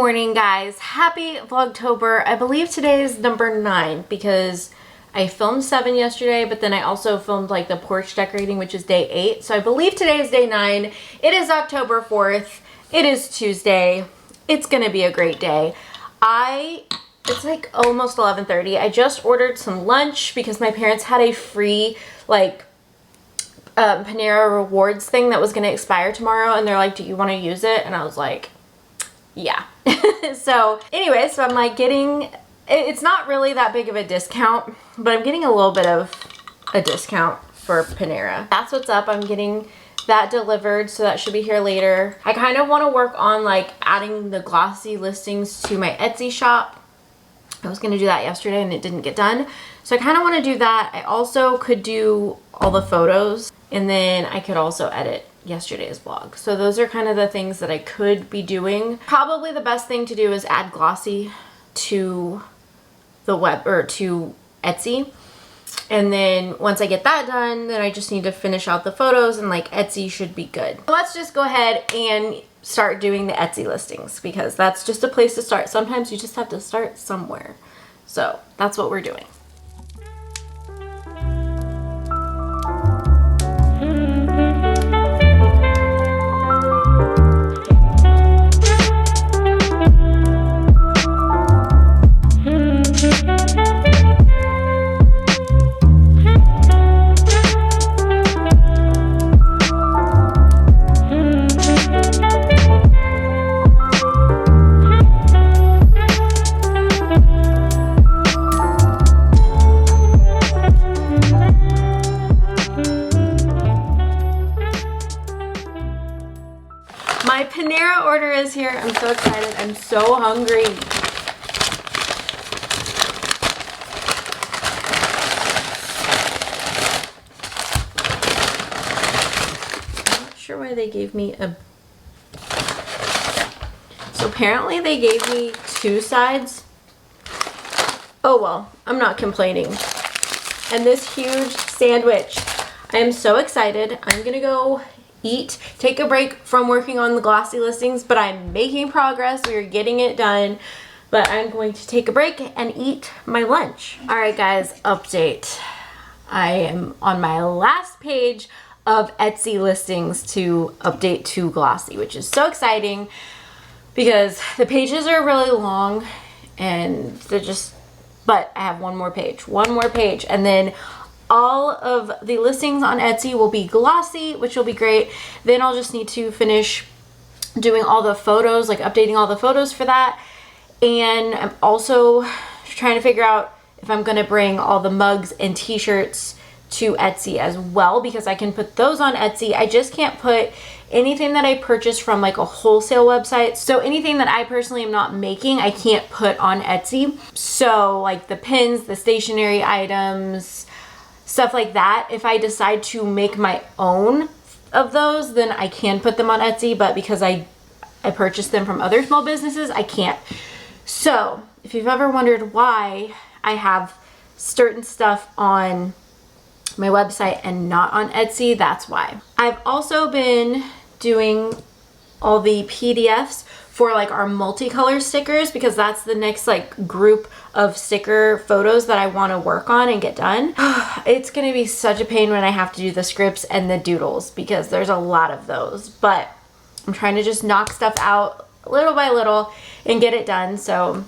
morning, guys. Happy Vlogtober. I believe today is number 9 because I filmed 7 yesterday, but then I also filmed like the porch decorating, which is day 8. So I believe today is day 9. It is October 4th. It is Tuesday. It's gonna be a great day. It's like almost 11:30. I just ordered some lunch because my parents had a free like Panera rewards thing that was gonna expire tomorrow, and they're like, do you want to use it? And I was like, yeah. So anyway, so I'm like getting, it's not really that big of a discount, but I'm getting a little bit of a discount for Panera. That's what's up. I'm getting that delivered, so that should be here later. I kind of want to work on like adding the glossy listings to my Etsy shop. I was going to do that yesterday and it didn't get done. So I kind of want to do that. I also could do all the photos, and then I could also edit yesterday's vlog. So those are kind of the things that I could be doing. Probably the best thing to do is add glossy to the web or to Etsy. And then once I get that done, then I just need to finish out the photos, and like Etsy should be good. Let's just go ahead and start doing the Etsy listings because that's just a place to start. Sometimes you just have to start somewhere. So that's what we're doing. My Panera order is here. I'm so excited. I'm so hungry. I'm not sure why they gave me a... So apparently they gave me 2 sides. Oh well, I'm not complaining. And this huge sandwich. I am so excited. I'm gonna go take a break from working on the glossy listings, but I'm making progress. We are getting it done, but I'm going to take a break and eat my lunch. All right, guys, update. I am on my last page of Etsy listings to update to glossy, which is so exciting because the pages are really long and they're just, but I have one more page, and then all of the listings on Etsy will be glossy, which will be great. Then I'll just need to finish doing all the photos, like updating all the photos for that. And I'm also trying to figure out if I'm gonna bring all the mugs and t-shirts to Etsy as well, because I can put those on Etsy. I just can't put anything that I purchase from like a wholesale website. So anything that I personally am not making, I can't put on Etsy. So like the pins, the stationery items, stuff like that. If I decide to make my own of those, then I can put them on Etsy, but because I purchased them from other small businesses, I can't. So if you've ever wondered why I have certain stuff on my website and not on Etsy, that's why. I've also been doing all the PDFs for like our multicolor stickers, because that's the next like group of sticker photos that I want to work on and get done. It's gonna be such a pain when I have to do the scripts and the doodles because there's a lot of those, but I'm trying to just knock stuff out little by little and get it done. So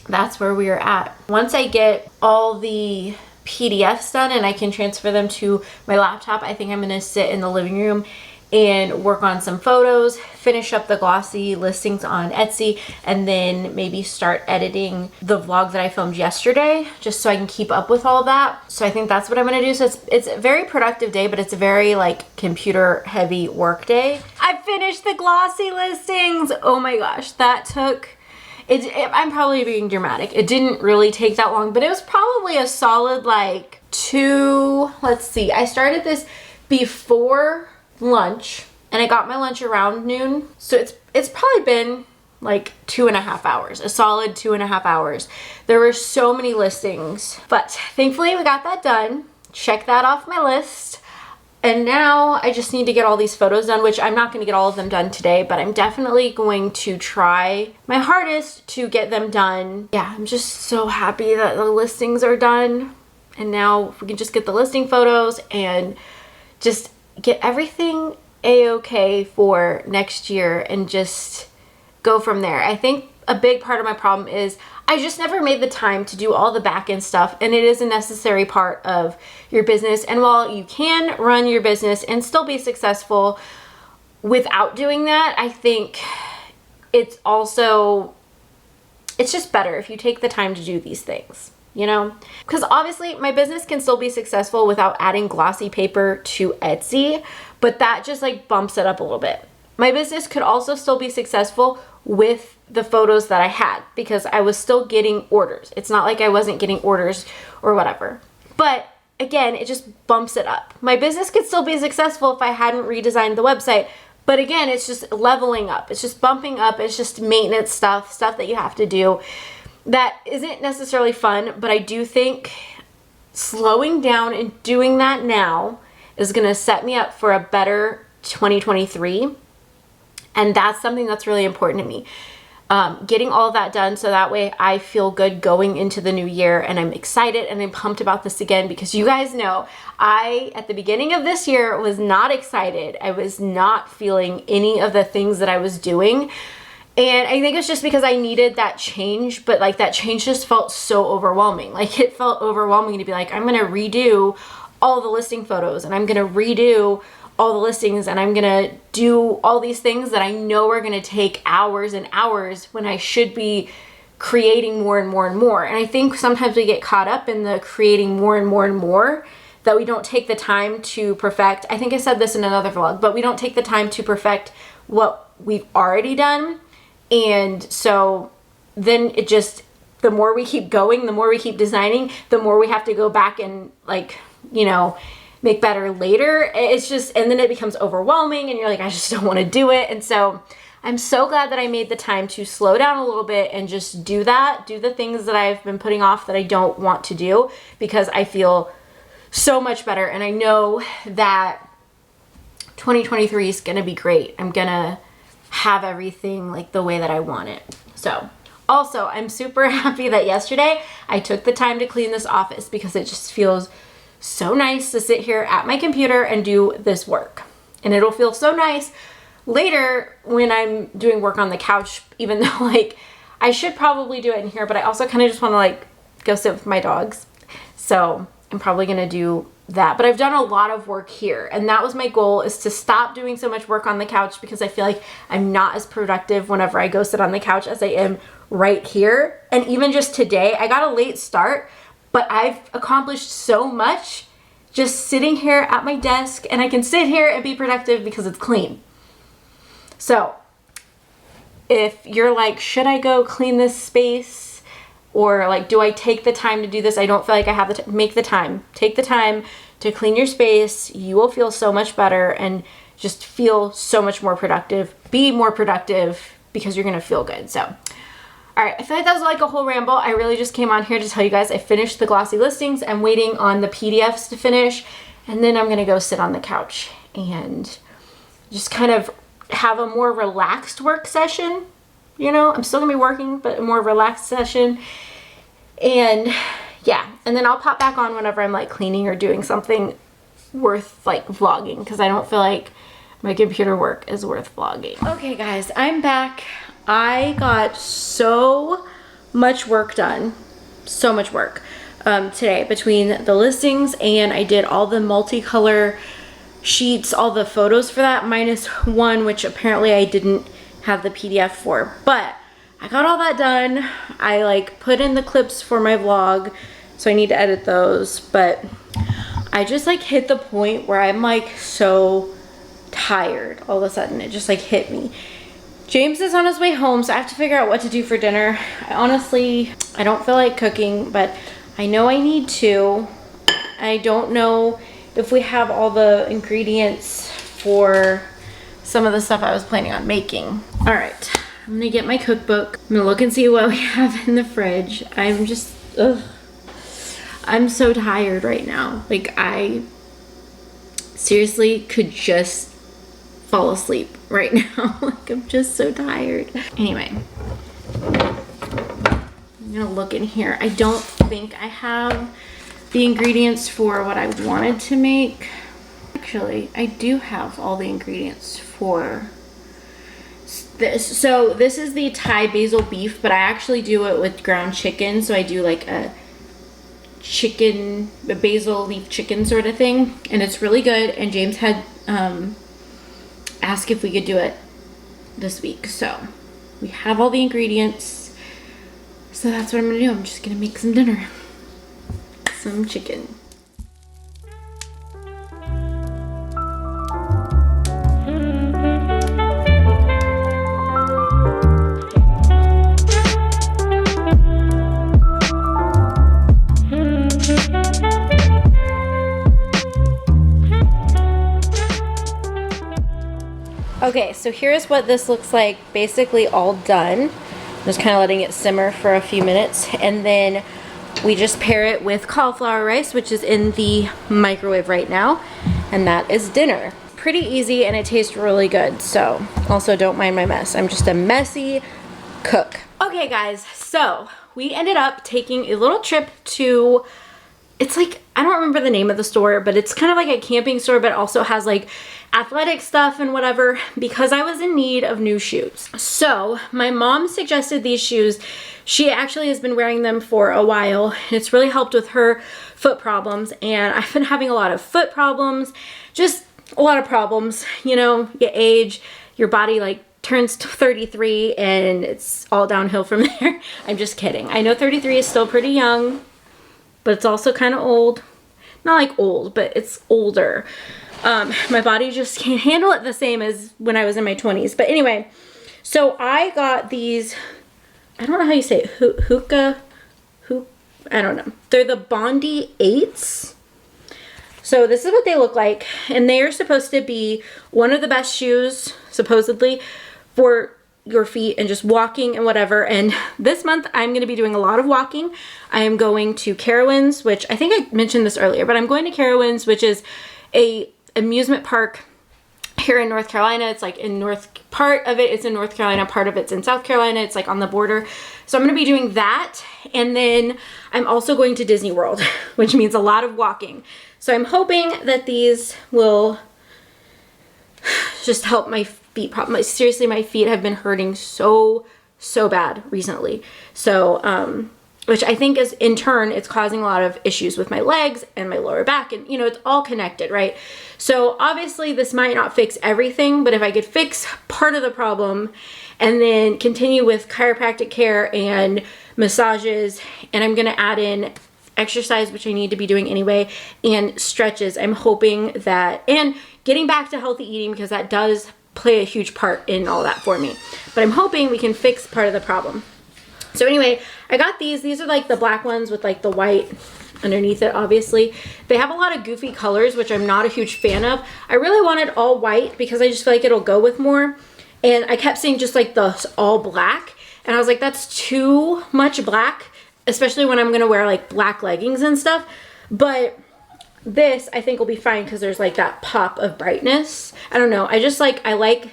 that's where we are at. Once I get all the PDFs done and I can transfer them to my laptop, I think I'm gonna sit in the living room and work on some photos, finish up the glossy listings on Etsy, and then maybe start editing the vlog that I filmed yesterday, just so I can keep up with all of that. So I think that's what I'm gonna do. So it's a very productive day, but it's a very like computer heavy work day. I finished the glossy listings. Oh my gosh, that took, I'm probably being dramatic. It didn't really take that long, but it was probably a solid like 2, let's see. I started this before lunch and I got my lunch around noon. So it's probably been like 2.5 hours, a solid 2.5 hours. There were so many listings, but thankfully we got that done. Check that off my list. And now I just need to get all these photos done, which I'm not going to get all of them done today, but I'm definitely going to try my hardest to get them done. Yeah, I'm just so happy that the listings are done. And now we can just get the listing photos and just get everything a-okay for next year and just go from there. I think a big part of my problem is I just never made the time to do all the back end stuff, and it is a necessary part of your business. And while you can run your business and still be successful without doing that, I think it's just better if you take the time to do these things, you know? Because obviously my business can still be successful without adding glossy paper to Etsy, but that just like bumps it up a little bit. My business could also still be successful with the photos that I had because I was still getting orders. It's not like I wasn't getting orders or whatever. But again, it just bumps it up. My business could still be successful if I hadn't redesigned the website. But again, it's just leveling up. It's just bumping up. It's just maintenance stuff that you have to do that isn't necessarily fun. But I do think slowing down and doing that now is going to set me up for a better 2023. And that's something that's really important to me. Getting all of that done so that way I feel good going into the new year, and I'm excited and I'm pumped about this again because you guys know I, at the beginning of this year, was not excited. I was not feeling any of the things that I was doing. And I think it's just because I needed that change, but like that change just felt so overwhelming. Like it felt overwhelming to be like, I'm going to redo all the listing photos and I'm going to redo all the listings and I'm gonna do all these things that I know are gonna take hours and hours when I should be creating more and more and more. And I think sometimes we get caught up in the creating more and more and more that we don't take the time to perfect. I think I said this in another vlog, but we don't take the time to perfect what we've already done. And so then it just, the more we keep going, the more we keep designing, the more we have to go back and like, you know, make better later. It's just, and then it becomes overwhelming and you're like, I just don't want to do it. And so I'm so glad that I made the time to slow down a little bit and just do the things that I've been putting off that I don't want to do because I feel so much better. And I know that 2023 is going to be great. I'm going to have everything like the way that I want it. So also, I'm super happy that yesterday I took the time to clean this office because it just feels so nice to sit here at my computer and do this work. And it'll feel so nice later when I'm doing work on the couch, even though like I should probably do it in here, but I also kind of just want to like go sit with my dogs. So I'm probably going to do that. But I've done a lot of work here, and that was my goal, is to stop doing so much work on the couch because I feel like I'm not as productive whenever I go sit on the couch as I am right here. And even just today, I got a late start, but I've accomplished so much just sitting here at my desk, and I can sit here and be productive because it's clean. So if you're like, should I go clean this space? Or like, do I take the time to do this? I don't feel like I have to make the time. Take the time to clean your space. You will feel so much better and just feel so much more productive. Be more productive because you're gonna feel good. So all right, I feel like that was like a whole ramble. I really just came on here to tell you guys I finished the glossy listings. I'm waiting on the PDFs to finish, and then I'm gonna go sit on the couch and just kind of have a more relaxed work session. You know, I'm still gonna be working, but a more relaxed session. And yeah, and then I'll pop back on whenever I'm like cleaning or doing something worth like vlogging, because I don't feel like my computer work is worth vlogging. Okay guys, I'm back. I got so much work done, so much work today between the listings, and I did all the multicolor sheets, all the photos for that, minus one, which apparently I didn't have the PDF for, but I got all that done. I like put in the clips for my vlog, so I need to edit those, but I just like hit the point where I'm like so tired all of a sudden. It just like hit me. James is on his way home, so I have to figure out what to do for dinner. I don't feel like cooking, but I know I need to. I don't know if we have all the ingredients for some of the stuff I was planning on making. All right, I'm gonna get my cookbook. I'm gonna look and see what we have in the fridge. I'm just, I'm so tired right now. Like seriously could just fall asleep right now. Like, I'm just so tired. Anyway, I'm gonna look in here. I don't think I have the ingredients for what I wanted to make. Actually, I do have all the ingredients for this. So this is the Thai basil beef, but I actually do it with ground chicken. So I do like a basil leaf chicken sort of thing, and it's really good. And James had asked if we could do it this week, so we have all the ingredients. So that's what I'm gonna do. I'm just gonna make some dinner, some chicken. Okay, so here's what this looks like, basically all done. Just kind of letting it simmer for a few minutes, and then we just pair it with cauliflower rice, which is in the microwave right now, and that is dinner. Pretty easy, and it tastes really good, so also don't mind my mess. I'm just a messy cook. Okay guys, so we ended up taking a little trip to, it's like, I don't remember the name of the store, but it's kind of like a camping store, but also has like athletic stuff and whatever, because I was in need of new shoes. So my mom suggested these shoes. She actually has been wearing them for a while, and it's really helped with her foot problems, and I've been having a lot of foot problems, just a lot of problems. You know, you age, your body like turns 33 and it's all downhill from there. I'm just kidding. I know 33 is still pretty young, but it's also kind of old. Not like old, but it's older. My body just can't handle it the same as when I was in my 20s. But anyway, so I got these, I don't know how you say it, I don't know. They're the Bondi 8s. So this is what they look like. And they are supposed to be one of the best shoes, supposedly, for your feet and just walking and whatever. And this month I'm going to be doing a lot of walking. I am going to Carowinds, which I think I mentioned this earlier, but I'm going to Carowinds, which is a amusement park here in North Carolina. It's like in part of it's in North Carolina, part of it's in South Carolina. It's like on the border. So I'm going to be doing that. And then I'm also going to Disney World, which means a lot of walking. So I'm hoping that these will just help my feet problem. Seriously, my feet have been hurting so bad recently. So, which I think is in turn, it's causing a lot of issues with my legs and my lower back, and you know, it's all connected, right? So obviously this might not fix everything, but if I could fix part of the problem and then continue with chiropractic care and massages, and I'm gonna add in exercise, which I need to be doing anyway, and stretches, I'm hoping that, and getting back to healthy eating, because that does play a huge part in all that for me. But I'm hoping we can fix part of the problem. So anyway, I got these. These are like the black ones with like the white underneath it, obviously. They have a lot of goofy colors, which I'm not a huge fan of. I really wanted all white because I just feel like it'll go with more. And I kept seeing just like the all black. And I was like, that's too much black, especially when I'm going to wear like black leggings and stuff. But this I think will be fine because there's like that pop of brightness. I don't know. I like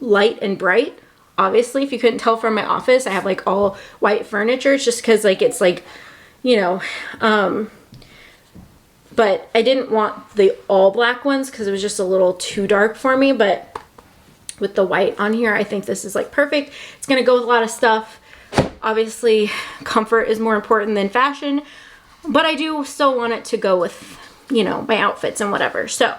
light and bright. Obviously, if you couldn't tell from my office, I have like all white furniture. It's just because like it's like, you know, but I didn't want the all black ones because it was just a little too dark for me. But with the white on here, I think this is like perfect. It's gonna go with a lot of stuff. Obviously, comfort is more important than fashion, but I do still want it to go with, you know, my outfits and whatever. So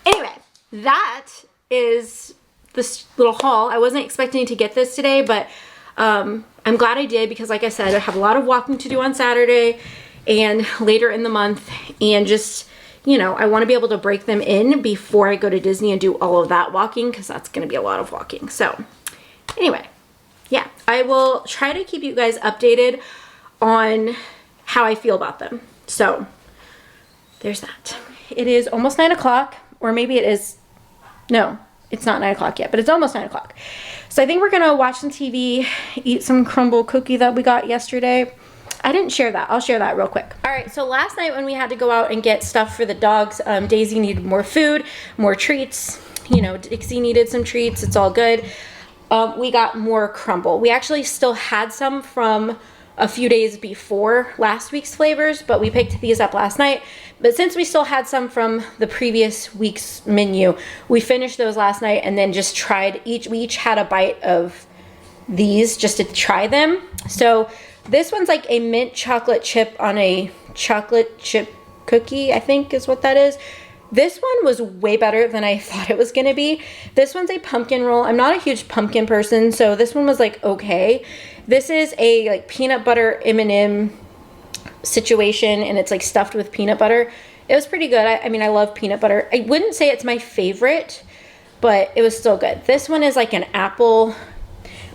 anyway, that is this little haul. I wasn't expecting to get this today, but I'm glad I did because like I said, I have a lot of walking to do on Saturday and later in the month, and just, you know, I want to be able to break them in before I go to Disney and do all of that walking, because that's going to be a lot of walking. So anyway, yeah, I will try to keep you guys updated on how I feel about them. So there's that. It is almost 9 o'clock, or maybe it is, no, it's not 9 o'clock yet, but it's almost 9 o'clock. So I think we're gonna watch some TV, eat some crumble cookie that we got yesterday. I didn't share that. I'll share that real quick. All right, so last night when we had to go out and get stuff for the dogs, Daisy needed more food, more treats. You know, Dixie needed some treats. It's all good. We got more crumble. We actually still had some from a few days before last week's flavors, but we picked these up last night. But since we still had some from the previous week's menu, we finished those last night and then just tried we each had a bite of these just to try them. So this one's like a mint chocolate chip on a chocolate chip cookie, I think is what that is. This one was way better than I thought it was gonna be. This one's a pumpkin roll. I'm not a huge pumpkin person, so this one was like okay. This is a like peanut butter M&M situation, and it's like stuffed with peanut butter. It was pretty good. I mean, I love peanut butter. I wouldn't say it's my favorite, but it was still good. This one is like an apple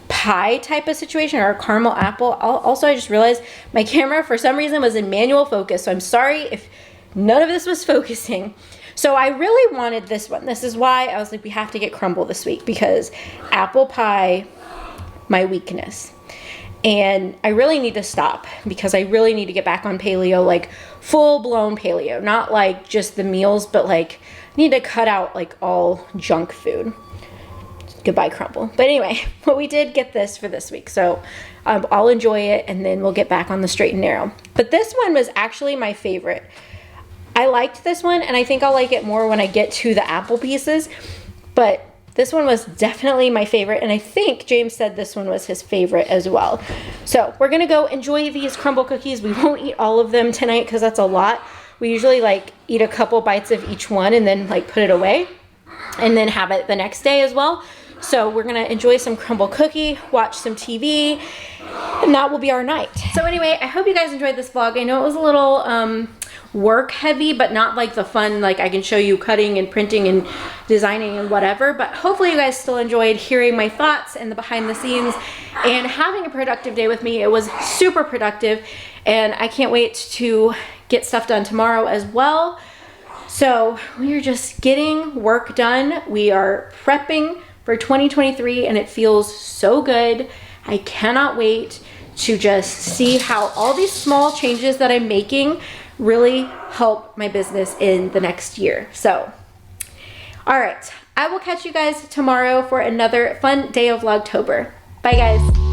pie type of situation, or a caramel apple. Also, I just realized my camera for some reason was in manual focus, so I'm sorry if none of this was focusing. So I really wanted this one. This is why I was like, we have to get crumble this week, because apple pie, my weakness. And I really need to stop, because I really need to get back on paleo, like full-blown paleo. Not like just the meals, but like I need to cut out like all junk food. Goodbye crumble. But anyway, but we did get this for this week, so I'll enjoy it, and then we'll get back on the straight and narrow. But this one was actually my favorite. I liked this one, and I think I'll like it more when I get to the apple pieces, but this one was definitely my favorite, and I think James said this one was his favorite as well. So we're gonna go enjoy these crumble cookies. We won't eat all of them tonight because that's a lot. We usually like eat a couple bites of each one and then like put it away and then have it the next day as well. So we're gonna enjoy some crumble cookie, watch some TV, and that will be our night. So anyway, I hope you guys enjoyed this vlog. I know it was a little work heavy, but not like the fun, like I can show you cutting and printing and designing and whatever, but hopefully you guys still enjoyed hearing my thoughts and the behind the scenes and having a productive day with me. It was super productive, and I can't wait to get stuff done tomorrow as well. So we are just getting work done. We are prepping for 2023, and it feels so good. I cannot wait to just see how all these small changes that I'm making really help my business in the next year. So, all right, I will catch you guys tomorrow for another fun day of Vlogtober. Bye guys.